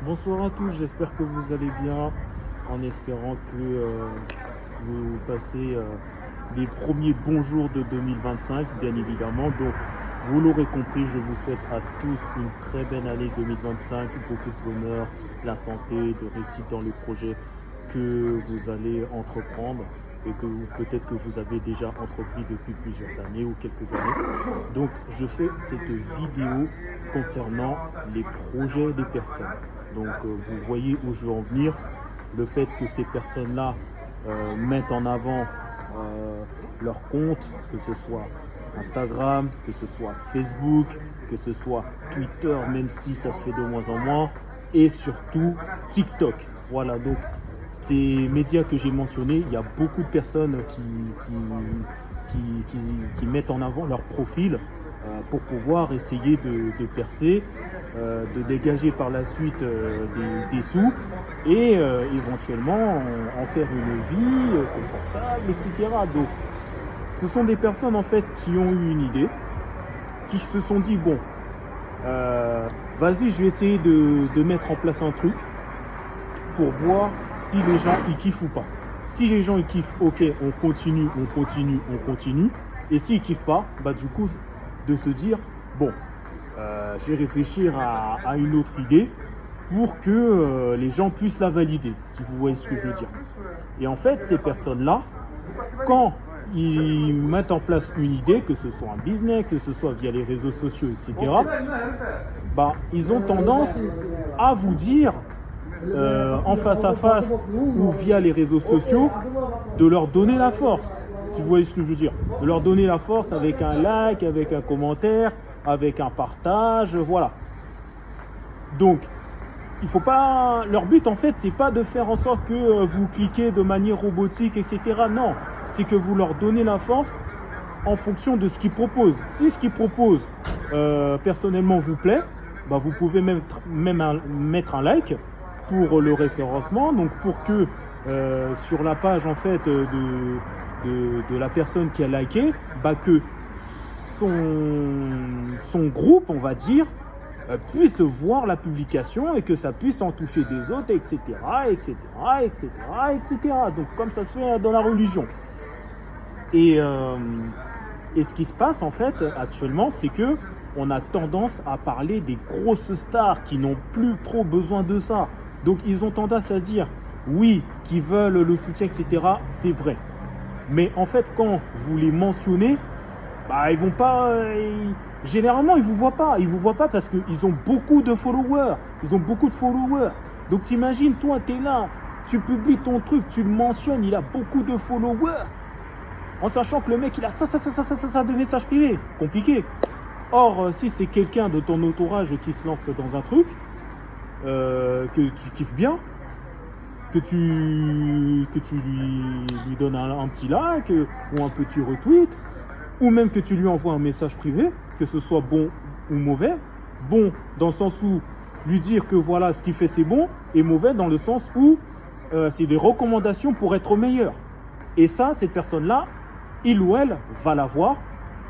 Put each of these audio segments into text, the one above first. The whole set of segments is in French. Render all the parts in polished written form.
Bonsoir à tous, j'espère que vous allez bien, en espérant que vous passez les premiers bons jours de 2025, bien évidemment. Donc, vous l'aurez compris, je vous souhaite à tous une très belle année 2025, beaucoup de bonheur, la santé, de réussite dans les projets que vous allez entreprendre et que peut-être que vous avez déjà entrepris depuis plusieurs années ou quelques années. Donc, je fais cette vidéo concernant les projets des personnes. Donc, vous voyez où je veux en venir. Le fait que ces personnes-là mettent en avant leur compte, que ce soit Instagram, que ce soit Facebook, que ce soit Twitter, même si ça se fait de moins en moins, et surtout TikTok. Voilà, donc ces médias que j'ai mentionnés, il y a beaucoup de personnes qui mettent en avant leur profil pour pouvoir essayer de percer, de dégager par la suite des sous et éventuellement en faire une vie confortable, etc. Donc, ce sont des personnes en fait qui ont eu une idée, qui se sont dit bon, vas-y, je vais essayer de mettre en place un truc pour voir si les gens y kiffent ou pas. Si les gens y kiffent, ok, on continue. Et s'ils kiffent pas, bah du coup, de se dire bon, je vais réfléchir à une autre idée pour que les gens puissent la valider, si vous voyez ce que je veux dire. Et en fait, ces personnes-là, quand ils mettent en place une idée, que ce soit un business, que ce soit via les réseaux sociaux, etc., bah, ils ont tendance à vous dire en face à face ou via les réseaux sociaux de leur donner la force, si vous voyez ce que je veux dire, de leur donner la force avec un like, avec un commentaire, avec un partage, voilà. Donc, il faut pas. Leur but en fait, c'est pas de faire en sorte que vous cliquez de manière robotique, etc. Non, c'est que vous leur donnez la force en fonction de ce qu'ils proposent. Si ce qu'ils proposent personnellement vous plaît, bah, vous pouvez même mettre un like pour le référencement, donc pour que sur la page en fait de la personne qui a liké, bah, que son groupe, on va dire, puisse voir la publication et que ça puisse en toucher des autres, etc., etc., etc., etc. Donc comme ça se fait dans la religion. Et ce qui se passe en fait actuellement, c'est que on a tendance à parler des grosses stars qui n'ont plus trop besoin de ça. Donc ils ont tendance à dire oui, qui veulent le soutien, etc. C'est vrai. Mais en fait, quand vous les mentionnez, bah ils vont pas. Généralement, ils vous voient pas. Ils vous voient pas parce qu'ils ont beaucoup de followers. Donc t'imagines, toi, tu es là, tu publies ton truc, tu le mentionnes, il a beaucoup de followers. En sachant que le mec, il a ça de messages privés. Compliqué. Or, si c'est quelqu'un de ton entourage qui se lance dans un truc, que tu kiffes bien, que tu lui donnes un petit like ou un petit retweet, ou même que tu lui envoies un message privé, que ce soit bon ou mauvais. Bon dans le sens où lui dire que voilà, ce qu'il fait c'est bon, et mauvais dans le sens où c'est des recommandations pour être meilleur. Et ça, cette personne-là, il ou elle va la voir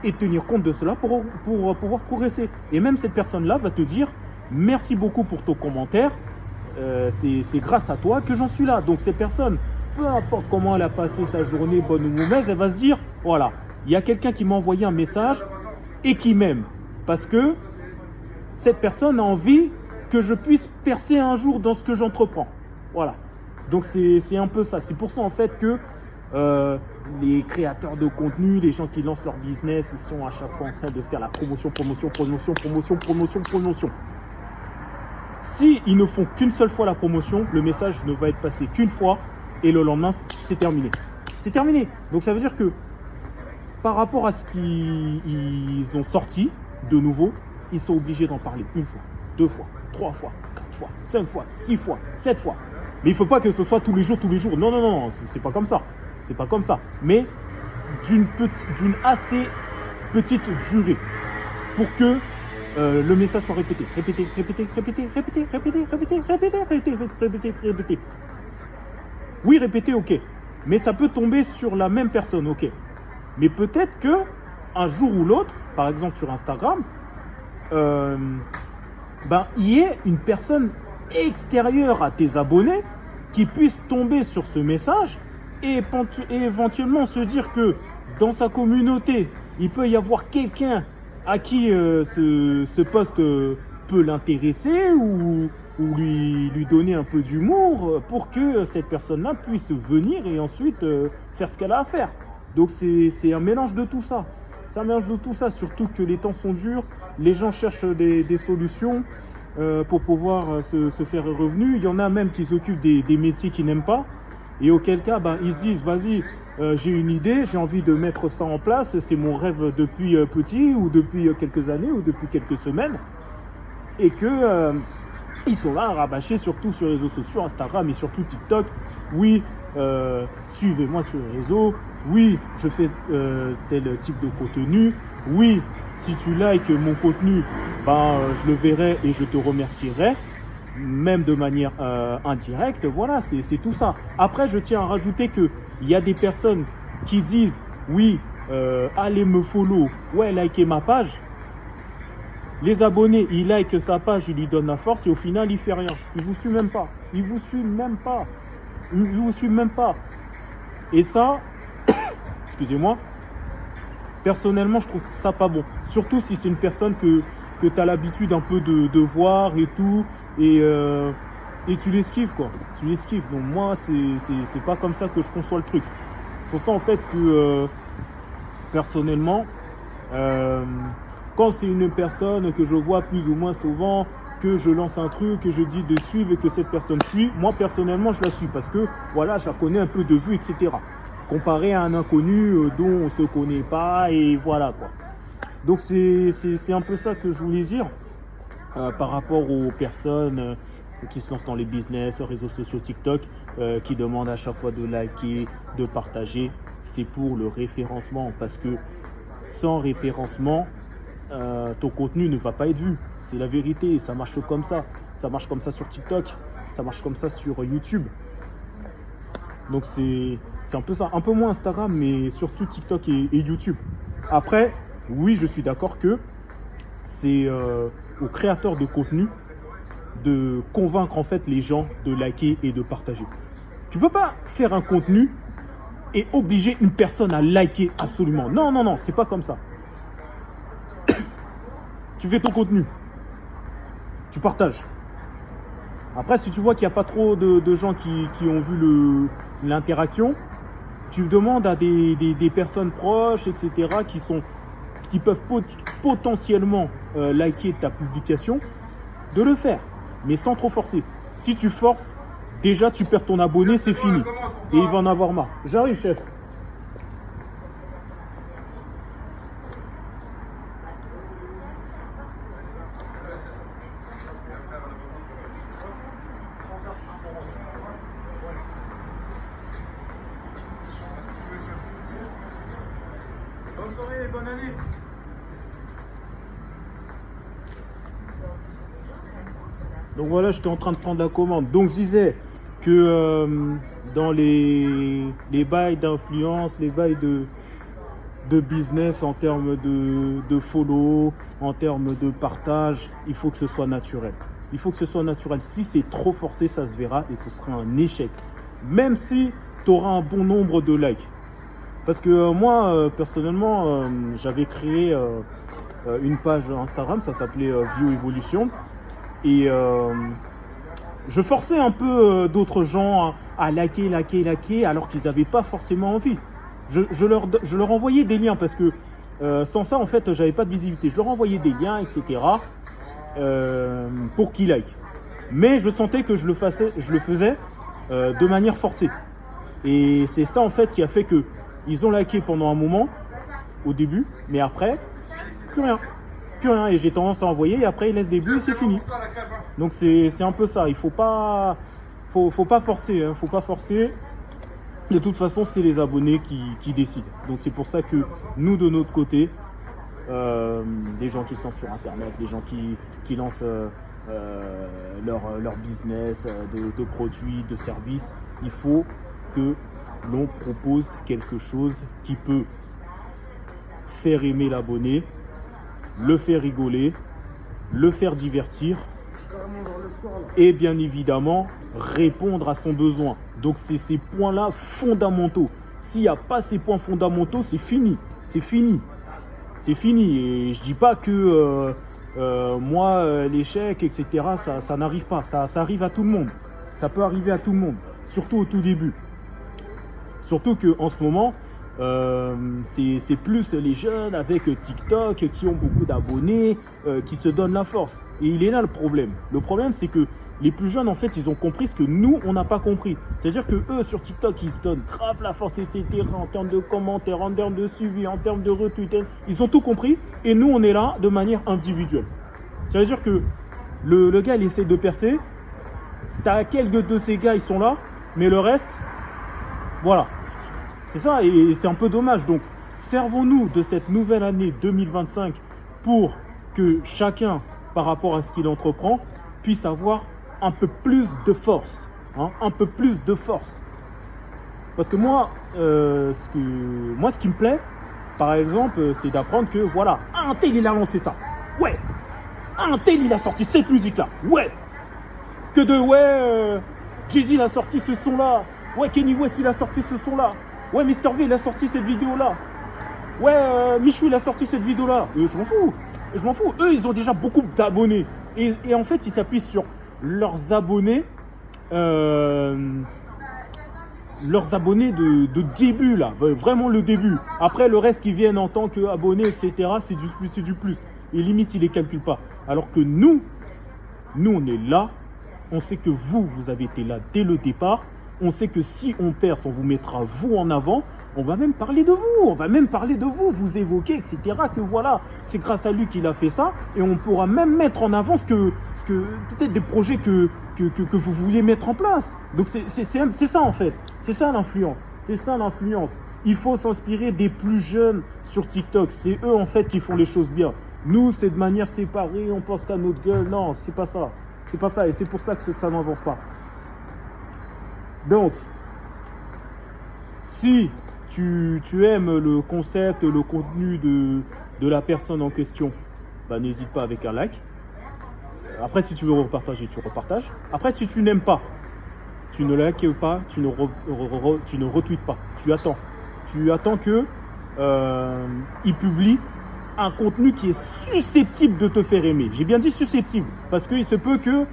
et tenir compte de cela pour pouvoir progresser. Et même cette personne-là va te dire merci beaucoup pour ton commentaire, c'est grâce à toi que j'en suis là. Donc cette personne, peu importe comment elle a passé sa journée, bonne ou mauvaise, elle va se dire voilà, il y a quelqu'un qui m'a envoyé un message et qui m'aime. Parce que cette personne a envie que je puisse percer un jour dans ce que j'entreprends. Voilà. Donc c'est un peu ça. C'est pour ça en fait que les créateurs de contenu, les gens qui lancent leur business, ils sont à chaque fois en train de faire la promotion. Si ils ne font qu'une seule fois la promotion, le message ne va être passé qu'une fois et le lendemain, c'est terminé. C'est terminé. Donc ça veut dire que par rapport à ce qu'ils ont sorti de nouveau, ils sont obligés d'en parler une fois, 2 fois, 3 fois, 4 fois, 5 fois, 6 fois, 7 fois. Mais il ne faut pas que ce soit tous les jours. Non, c'est pas comme ça. C'est pas comme ça. Mais d'une assez petite durée pour que le message soit répété. Oui, répéter, ok. Mais ça peut tomber sur la même personne, ok. Mais peut-être que un jour ou l'autre, par exemple sur Instagram, il y ait une personne extérieur à tes abonnés qui puissent tomber sur ce message et éventuellement se dire que dans sa communauté, il peut y avoir quelqu'un à qui ce post peut l'intéresser ou lui donner un peu d'humour pour que cette personne-là puisse venir et ensuite faire ce qu'elle a à faire. Donc c'est un mélange de tout ça. C'est un mélange de tout ça, surtout que les temps sont durs, les gens cherchent des solutions pour pouvoir se faire un revenu. Il y en a même qui s'occupent des métiers qu'ils n'aiment pas. Et auquel cas, ils se disent, vas-y, j'ai une idée, j'ai envie de mettre ça en place, c'est mon rêve depuis petit ou depuis quelques années ou depuis quelques semaines. Et que ils sont là à rabâcher, surtout sur les réseaux sociaux, Instagram et surtout TikTok. Oui, suivez-moi sur les réseaux. Oui, je fais tel type de contenu. Oui, si tu likes mon contenu, je le verrai et je te remercierai. Même de manière indirecte, voilà, c'est tout ça. Après, je tiens à rajouter qu'il y a des personnes qui disent, oui, allez me follow, ouais, likez ma page. Les abonnés, ils likent sa page, ils lui donnent la force et au final, il fait rien. Il vous suit même pas. Il vous suit même pas. Il vous suit même pas. Et ça, excusez-moi, personnellement, je trouve ça pas bon. Surtout si c'est une personne que tu as l'habitude un peu de voir et tout. Et tu l'esquives, quoi. Tu l'esquives. Donc moi, c'est pas comme ça que je conçois le truc. C'est ça, en fait, que personnellement, quand c'est une personne que je vois plus ou moins souvent, que je lance un truc, que je dis de suivre et que cette personne suit, moi, personnellement, je la suis parce que, voilà, je la connais un peu de vue, etc. Comparé à un inconnu dont on ne se connaît pas et voilà, quoi. Donc, c'est un peu ça que je voulais dire par rapport aux personnes qui se lancent dans les business, réseaux sociaux, TikTok, qui demandent à chaque fois de liker, de partager. C'est pour le référencement parce que sans référencement, ton contenu ne va pas être vu. C'est la vérité et ça marche comme ça. Ça marche comme ça sur TikTok, ça marche comme ça sur YouTube. Donc c'est un peu ça, un peu moins Instagram, mais surtout TikTok et YouTube. Après, oui, je suis d'accord que c'est aux créateurs de contenu de convaincre en fait les gens de liker et de partager. Tu peux pas faire un contenu et obliger une personne à liker absolument. Non, non, non, c'est pas comme ça. Tu fais ton contenu, tu partages. Après, si tu vois qu'il n'y a pas trop de gens qui ont vu l'interaction, tu demandes à des personnes proches, etc., qui peuvent potentiellement liker ta publication, de le faire, mais sans trop forcer. Si tu forces, déjà tu perds ton abonné, c'est fini. Et il va en avoir marre. J'arrive, chef. Bonne soirée, bonne année. Donc voilà, j'étais en train de prendre la commande. Donc je disais que dans les bails d'influence, les bails de business en termes de follow, en termes de partage, il faut que ce soit naturel. Il faut que ce soit naturel. Si c'est trop forcé, ça se verra et ce sera un échec. Même si tu auras un bon nombre de likes. Parce que moi, personnellement, j'avais créé une page Instagram, ça s'appelait View Evolution. Et je forçais un peu d'autres gens à liker, alors qu'ils n'avaient pas forcément envie. Je leur envoyais des liens parce que sans ça, en fait, j'avais pas de visibilité. Je leur envoyais des liens, etc. Pour qu'ils likent. Mais je sentais que je le faisais de manière forcée. Et c'est ça, en fait, qui a fait que ils ont liké pendant un moment, au début, mais après, plus rien. Plus rien. Et j'ai tendance à envoyer, et après, ils laissent des buts et c'est fini. Donc, c'est un peu ça. Il faut pas forcer. Hein. Faut pas forcer. De toute façon, c'est les abonnés qui décident. Donc, c'est pour ça que nous, de notre côté, les gens qui sont sur Internet, les gens qui lancent leur business de produits, de services, il faut que l'on propose quelque chose qui peut faire aimer l'abonné, le faire rigoler, le faire divertir et bien évidemment répondre à son besoin. Donc c'est ces points-là fondamentaux. S'il n'y a pas ces points fondamentaux, c'est fini. C'est fini. C'est fini. Et je dis pas que moi, l'échec, etc., ça n'arrive pas. Ça arrive à tout le monde. Ça peut arriver à tout le monde, surtout au tout début. Surtout qu'en ce moment, c'est plus les jeunes avec TikTok qui ont beaucoup d'abonnés, qui se donnent la force. Et il est là le problème. Le problème, c'est que les plus jeunes, en fait, ils ont compris ce que nous, on n'a pas compris. C'est-à-dire que eux, sur TikTok, ils se donnent grave la force, etc. En termes de commentaires, en termes de suivi, en termes de retweets. Ils ont tout compris. Et nous, on est là de manière individuelle. Ça veut dire que le gars, il essaie de percer. T'as quelques de ces gars, ils sont là. Mais le reste, voilà. C'est ça, et c'est un peu dommage. Donc, servons-nous de cette nouvelle année 2025 pour que chacun, par rapport à ce qu'il entreprend, puisse avoir un peu plus de force. Hein, un peu plus de force. Parce que moi, ce qui me plaît, par exemple, c'est d'apprendre que, voilà, un tel, il a lancé ça. Ouais. Un tel, il a sorti cette musique-là. Ouais. Que de, ouais, Jay-Z, il a sorti ce son-là. Ouais, Kanye West, il a sorti ce son-là. Ouais, Mr. V, il a sorti cette vidéo-là. Ouais, Michou, il a sorti cette vidéo-là. Je m'en fous. Je m'en fous. Eux, ils ont déjà beaucoup d'abonnés. Et en fait, ils s'appuient sur leurs abonnés. Leurs abonnés de début, là. Vraiment le début. Après, le reste qui viennent en tant qu'abonnés, etc., c'est du plus, c'est du plus. Et limite, ils ne les calculent pas. Alors que nous, on est là. On sait que vous avez été là dès le départ. On sait que si on perce, on vous mettra vous en avant. On va même parler de vous. On va même parler de vous, vous évoquer, etc. Que voilà, c'est grâce à lui qu'il a fait ça. Et on pourra même mettre en avant ce que peut-être des projets que vous vouliez mettre en place. Donc c'est ça en fait. C'est ça l'influence. C'est ça l'influence. Il faut s'inspirer des plus jeunes sur TikTok. C'est eux en fait qui font les choses bien. Nous, c'est de manière séparée. On pense qu'à notre gueule. Non, c'est pas ça. C'est pas ça. Et c'est pour ça que ça n'avance pas. Donc, si tu aimes le concept, le contenu de la personne en question, bah, n'hésite pas avec un like. Après, si tu veux repartager, tu repartages. Après, si tu n'aimes pas, tu ne likes pas, tu ne retweets pas. Tu attends. Tu attends qu'il publie un contenu qui est susceptible de te faire aimer. J'ai bien dit susceptible, parce qu'il se peut que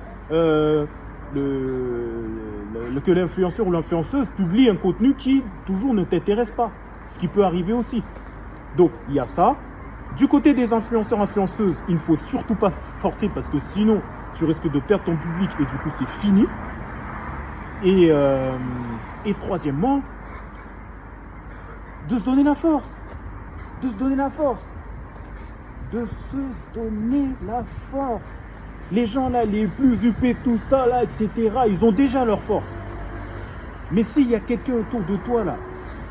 que l'influenceur ou l'influenceuse publie un contenu qui toujours ne t'intéresse pas, ce qui peut arriver aussi. Donc il y a ça. Du côté des influenceurs, influenceuses, il ne faut surtout pas forcer parce que sinon tu risques de perdre ton public et du coup c'est fini. Et troisièmement, de se donner la force. De se donner la force. De se donner la force. Les gens là, les plus huppés, tout ça là, etc., ils ont déjà leur force. Mais s'il y a quelqu'un autour de toi là,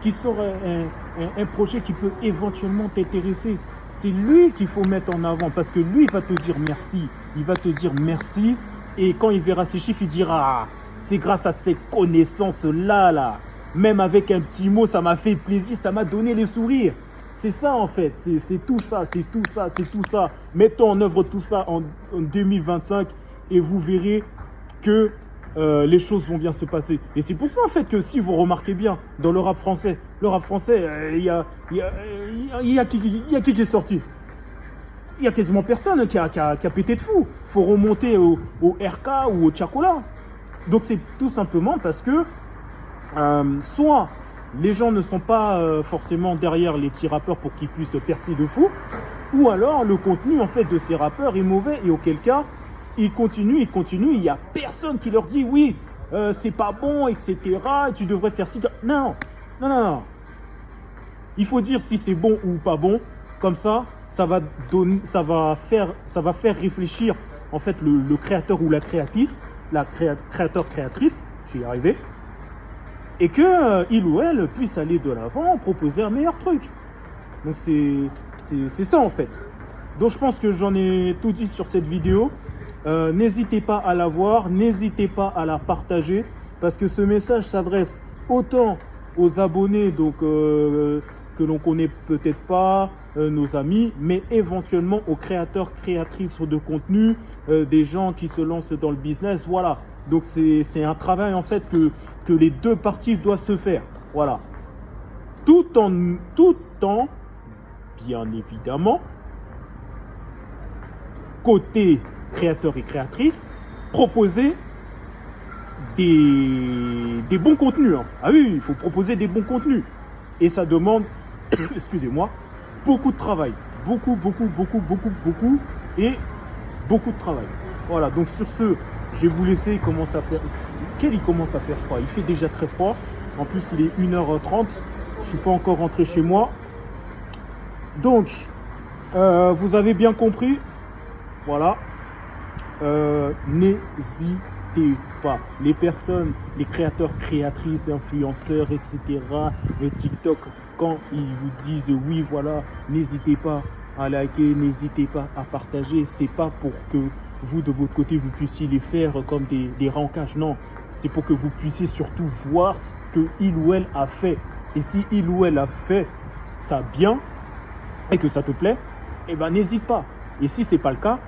qui sort un projet qui peut éventuellement t'intéresser, c'est lui qu'il faut mettre en avant parce que lui, il va te dire merci. Il va te dire merci et quand il verra ces chiffres, il dira c'est grâce à ces connaissances-là, là. Même avec un petit mot, ça m'a fait plaisir, ça m'a donné les sourires. C'est ça en fait, c'est tout ça, c'est tout ça, c'est tout ça. Mettons en œuvre tout ça en 2025 et vous verrez que les choses vont bien se passer. Et c'est pour ça en fait que si vous remarquez bien, dans le rap français, il y a qui est sorti. Il y a quasiment personne qui a pété de fou. Il faut remonter au RK ou au Tchakola. Donc c'est tout simplement parce que soit les gens ne sont pas forcément derrière les petits rappeurs pour qu'ils puissent percer de fou, ou alors le contenu en fait de ces rappeurs est mauvais et auquel cas ils continuent, il n'y a personne qui leur dit oui, c'est pas bon, etc. Et tu devrais faire ci. Non. Il faut dire si c'est bon ou pas bon, comme ça, ça va faire réfléchir en fait le créateur ou la créatrice, créateur-créatrice, j'y ai arrivé. Et qu'il ou elle puisse aller de l'avant, proposer un meilleur truc. Donc c'est ça en fait. Donc je pense que j'en ai tout dit sur cette vidéo. N'hésitez pas à la voir, n'hésitez pas à la partager. Parce que ce message s'adresse autant aux abonnés donc, que l'on connaît peut-être pas, nos amis, mais éventuellement aux créateurs, créatrices de contenu, des gens qui se lancent dans le business, voilà. Donc c'est un travail en fait que les deux parties doivent se faire, voilà. Tout en, bien évidemment, côté créateur et créatrice, proposer des bons contenus. Hein. Ah oui, il faut proposer des bons contenus. Et ça demande, excusez-moi, beaucoup de travail. Beaucoup. Et beaucoup de travail. Voilà, donc sur ce, je vais vous laisser. Il commence à faire froid. Il fait déjà très froid. En plus, il est 1h30. Je ne suis pas encore rentré chez moi. Donc, vous avez bien compris. Voilà. N'hésitez pas. Les personnes, les créateurs, créatrices, influenceurs, etc., le TikTok, quand ils vous disent oui, voilà, n'hésitez pas à liker, n'hésitez pas à partager. C'est pas pour que vous, de votre côté, vous puissiez les faire comme des rancages. Non, c'est pour que vous puissiez surtout voir ce qu'il ou elle a fait. Et si il ou elle a fait ça bien et que ça te plaît, eh ben n'hésite pas. Et si c'est pas le cas,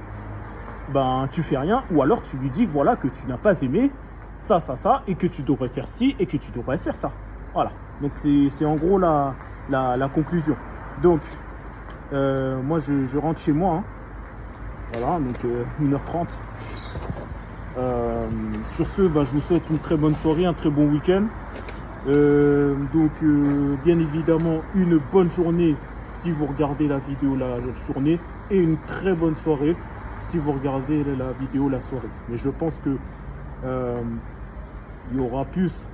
ben tu fais rien, ou alors tu lui dis que voilà, que tu n'as pas aimé ça, et que tu devrais faire ci, et que tu devrais faire ça. Voilà, donc c'est en gros la conclusion. Donc, moi je rentre chez moi, hein. Voilà, donc 1h30. Sur ce, ben, je vous souhaite une très bonne soirée, un très bon week-end. Donc, bien évidemment, une bonne journée si vous regardez la vidéo la journée, et une très bonne soirée si vous regardez la vidéo la soirée. Mais je pense que il y aura plus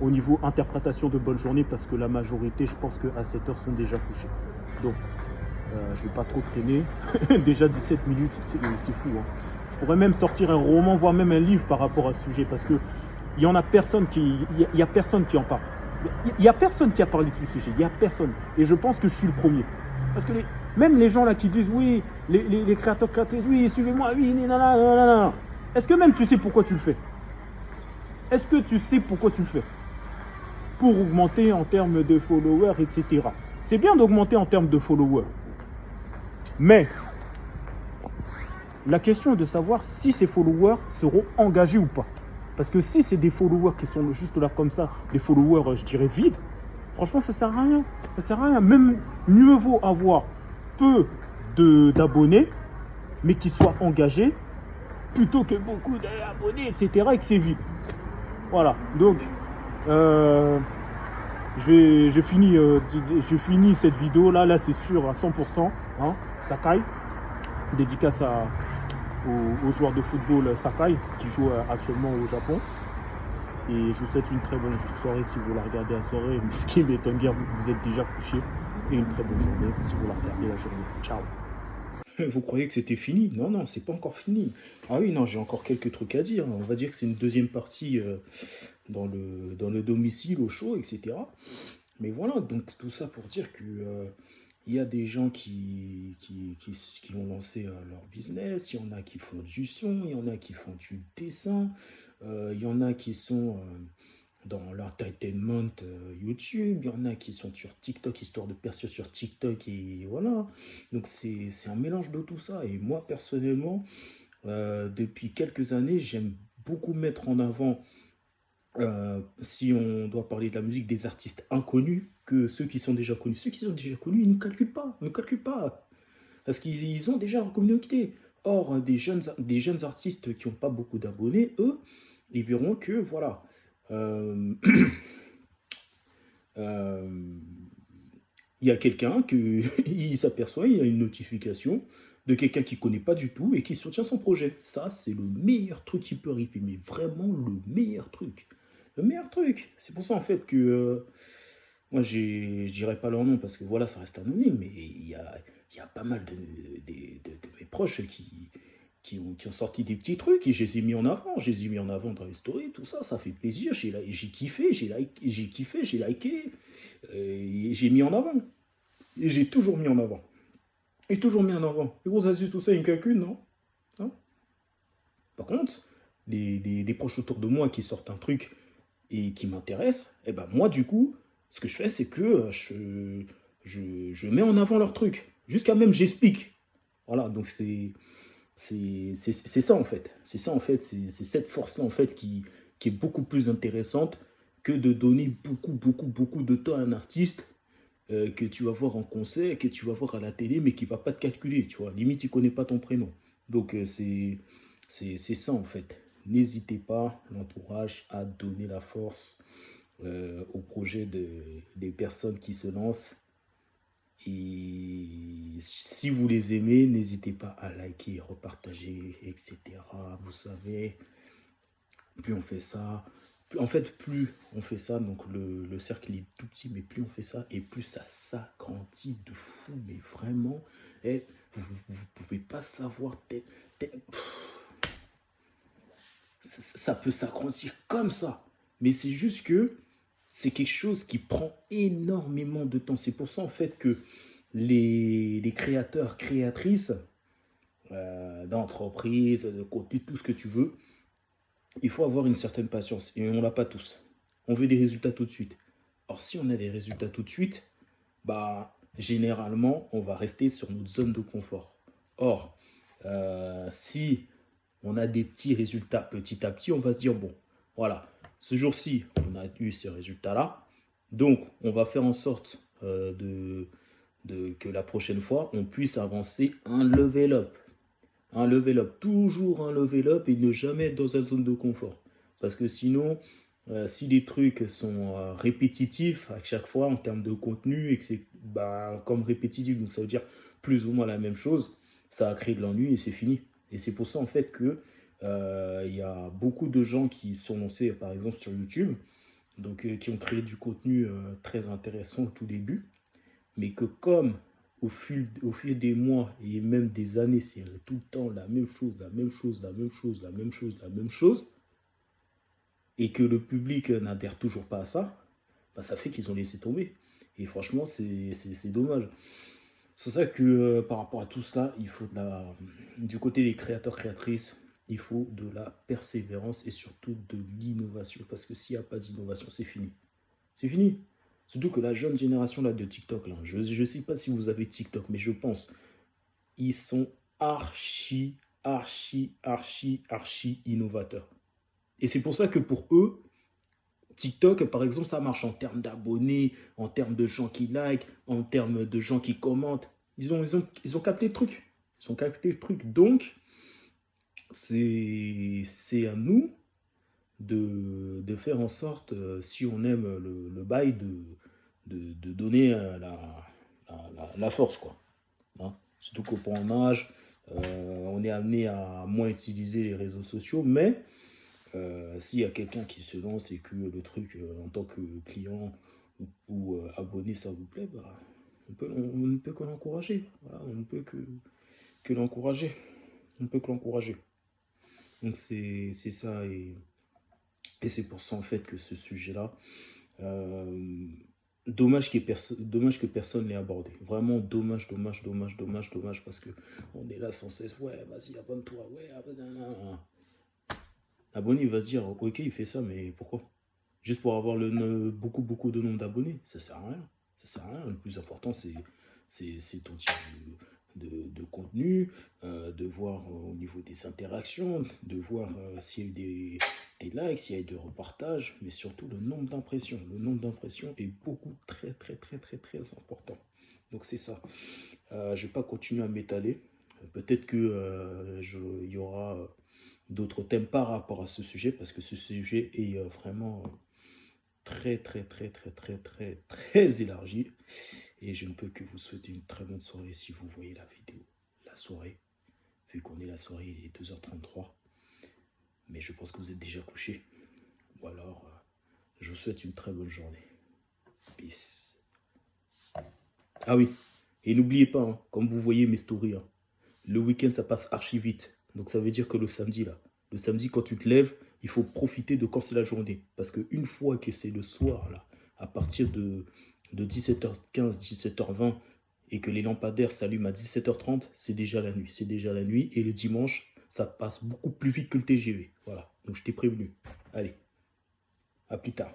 au niveau interprétation de bonne journée, parce que la majorité, je pense qu'à cette heure, sont déjà couchés. Donc, je ne vais pas trop traîner. Déjà 17 minutes, c'est fou. Hein. Je pourrais même sortir un roman, voire même un livre par rapport à ce sujet, parce que il y en a personne y a personne qui en parle. Il n'y a personne qui a parlé de ce sujet. Il n'y a personne. Et je pense que je suis le premier. Parce que même les gens là qui disent oui, les créateurs, créatrices, oui, suivez-moi, oui, nanana. Est-ce que même tu sais pourquoi tu le fais? Est-ce que tu sais pourquoi tu le fais? Pour augmenter en termes de followers, etc. C'est bien d'augmenter en termes de followers. Mais la question est de savoir si ces followers seront engagés ou pas. Parce que si c'est des followers qui sont juste là comme ça, des followers, je dirais, vides, franchement, ça sert à rien. Ça sert à rien. Même mieux vaut avoir peu d'abonnés, mais qui soient engagés, plutôt que beaucoup d'abonnés, etc., et que c'est vide. Voilà. Donc, je finis cette vidéo là. Là, c'est sûr à 100%. Hein, Sakai. Dédicace aux joueurs de football Sakai qui joue actuellement au Japon. Et je vous souhaite une très bonne soirée si vous la regardez à soirée. Ce qui m'étonne guère, vous êtes déjà couché. Et une très bonne journée si vous la regardez la journée. Ciao. Vous croyez que c'était fini? Non, non, c'est pas encore fini. Ah oui, non, j'ai encore quelques trucs à dire. On va dire que c'est une deuxième partie dans le domicile, au show, etc. Mais voilà, donc tout ça pour dire que il y a des gens qui ont lancé leur business, il y en a qui font du son, il y en a qui font du dessin, il y en a qui sont dans l'entertainment YouTube, il y en a qui sont sur TikTok, histoire de percer sur TikTok, et voilà. Donc c'est un mélange de tout ça. Et moi, personnellement, depuis quelques années, j'aime beaucoup mettre en avant, si on doit parler de la musique, des artistes inconnus, que ceux qui sont déjà connus. Ceux qui sont déjà connus, ils ne calculent pas. Parce qu'ils ont déjà leur communauté. Or, des jeunes artistes qui n'ont pas beaucoup d'abonnés, eux, ils verront que, voilà, il y a quelqu'un il s'aperçoit, il y a une notification de quelqu'un qu'il ne connaît pas du tout et qui soutient son projet. Ça, c'est le meilleur truc qui peut arriver, mais vraiment le meilleur truc. Le meilleur truc. C'est pour ça, en fait, que moi, je dirais pas leur nom parce que voilà, ça reste anonyme, mais il y a pas mal de mes proches qui ont sorti des petits trucs et je les ai mis en avant. Je les ai mis en avant dans les stories, tout ça, ça fait plaisir. J'ai kiffé, j'ai liké, et j'ai mis en avant. Et j'ai toujours mis en avant. J'ai toujours mis en avant. Les gros astuces, tout ça, une calcul, non? Non. Par contre, des proches autour de moi qui sortent un truc et qui m'intéressent, et ben moi, du coup, Ce que je fais, c'est que je mets en avant leur truc. Jusqu'à même, j'explique. Voilà, donc c'est ça en fait. C'est ça en fait, c'est cette force-là en fait qui est beaucoup plus intéressante que de donner beaucoup de temps à un artiste que tu vas voir en concert, que tu vas voir à la télé, mais qui va pas te calculer, tu vois. Limite, il connaît pas ton prénom. Donc c'est ça en fait. N'hésitez pas, l'entourage, à donner la force au projet des personnes qui se lancent. Et si vous les aimez, n'hésitez pas à liker, repartager, etc. Vous savez, plus on fait ça, en fait, plus on fait ça, donc le cercle est tout petit, mais plus on fait ça, et plus ça s'agrandit de fou, mais vraiment, et vous pouvez pas savoir, ça peut s'agrandir comme ça. Mais c'est juste que c'est quelque chose qui prend énormément de temps. C'est pour ça, en fait, que les créateurs, créatrices d'entreprises, de contenu, tout ce que tu veux, il faut avoir une certaine patience. Et on ne l'a pas tous. On veut des résultats tout de suite. Or, si on a des résultats tout de suite, bah, généralement, on va rester sur notre zone de confort. Or, si on a des petits résultats petit à petit, on va se dire, bon, voilà, ce jour-ci, on a eu ces résultats-là. Donc, on va faire en sorte que la prochaine fois, on puisse avancer un level up. Un level up, toujours un level up et ne jamais être dans sa zone de confort. Parce que sinon, si les trucs sont répétitifs à chaque fois en termes de contenu et que c'est comme répétitif, donc ça veut dire plus ou moins la même chose, ça va créer de l'ennui et c'est fini. Et c'est pour ça en fait que y a beaucoup de gens qui sont lancés par exemple sur YouTube, donc qui ont créé du contenu très intéressant au tout début, mais que comme au fil des mois et même des années, c'est tout le temps la même chose, la même chose, la même chose, la même chose, la même chose, et que le public n'adhère toujours pas à ça, bah, ça fait qu'ils ont laissé tomber. Et franchement, c'est dommage. C'est ça que par rapport à tout cela, il faut du côté des créateurs, créatrices, il faut de la persévérance et surtout de l'innovation. Parce que s'il n'y a pas d'innovation, c'est fini. C'est fini. Surtout que la jeune génération là, de TikTok, là, je ne sais pas si vous avez TikTok, mais je pense, ils sont archi innovateurs. Et c'est pour ça que pour eux, TikTok, par exemple, ça marche en termes d'abonnés, en termes de gens qui like, en termes de gens qui commentent. Ils ont capté le truc. Ils ont capté le truc. Donc, c'est à nous de faire en sorte, si on aime le bail, de donner la force, quoi. Hein. Surtout qu'au point âge, on est amené à moins utiliser les réseaux sociaux, mais s'il y a quelqu'un qui se lance et que le truc, en tant que client ou abonné, ça vous plaît, bah, on ne peut que l'encourager. Voilà, on ne peut que l'encourager. On ne peut que l'encourager. Donc c'est ça et c'est pour ça en fait que ce sujet-là, euh, dommage que personne ne l'ait abordé. Vraiment dommage parce que on est là sans cesse. Ouais, vas-y, abonne-toi. Ouais, abonne-toi. L'abonné va se dire, ok, il fait ça, mais pourquoi? Juste pour avoir beaucoup de nombre d'abonnés. Ça sert à rien. Ça sert à rien. Le plus important, c'est ton type de contenu, de voir au niveau des interactions, de voir s'il y a eu des likes, s'il y a eu des repartages, mais surtout le nombre d'impressions. Le nombre d'impressions est beaucoup très important. Donc c'est ça. Je ne vais pas continuer à m'étaler. Peut-être que il y aura d'autres thèmes par rapport à ce sujet, parce que ce sujet est vraiment très élargi. Et je ne peux que vous souhaiter une très bonne soirée si vous voyez la vidéo. La soirée, vu qu'on est la soirée, il est 2h33. Mais je pense que vous êtes déjà couché. Ou alors, je vous souhaite une très bonne journée. Peace. Ah oui, et n'oubliez pas, hein, comme vous voyez mes stories, hein, le week-end ça passe archi vite. Donc ça veut dire que le samedi là, le samedi quand tu te lèves, il faut profiter de quand c'est la journée. Parce qu'une fois que c'est le soir là, à partir de 17h15, 17h20, et que les lampadaires s'allument à 17h30, c'est déjà la nuit. C'est déjà la nuit. Et le dimanche, ça passe beaucoup plus vite que le TGV. Voilà. Donc je t'ai prévenu. Allez, à plus tard.